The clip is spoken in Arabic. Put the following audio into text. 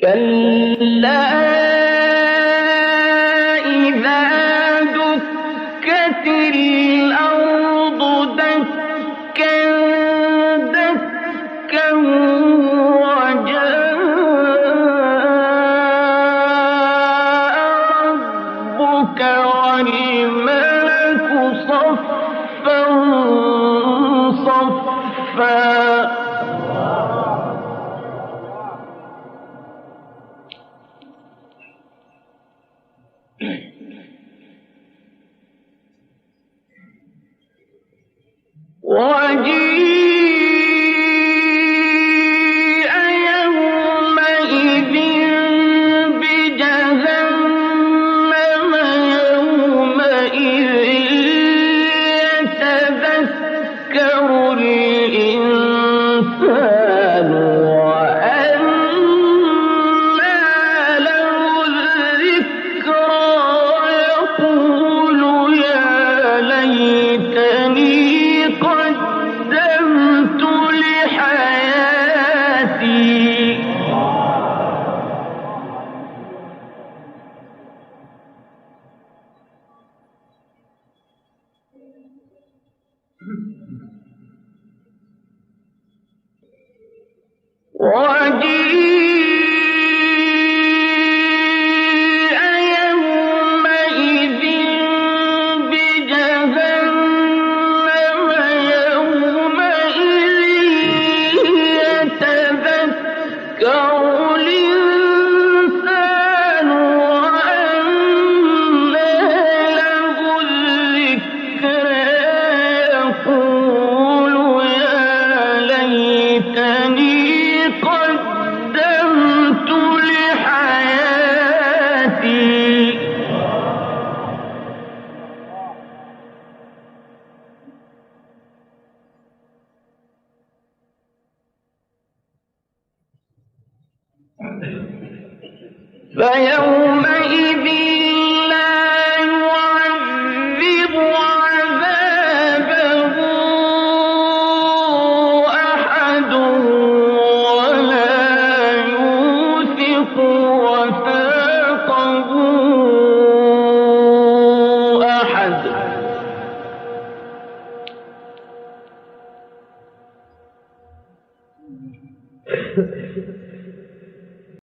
كلا إذا دكت الأرض دكا دكا وجاء ربك والملك صفا صفا وجيء يومئذ بجهنم يومئذ يتذكر الإنسان وأنى له الذكرى يقول يا ليتني قدمت لحياتي وجيء يومئذ بجهنم يومئذ يتذكر الإنسان وأنى له الذكرى يقول يا ليتني قدمت لحياتي فيومئذ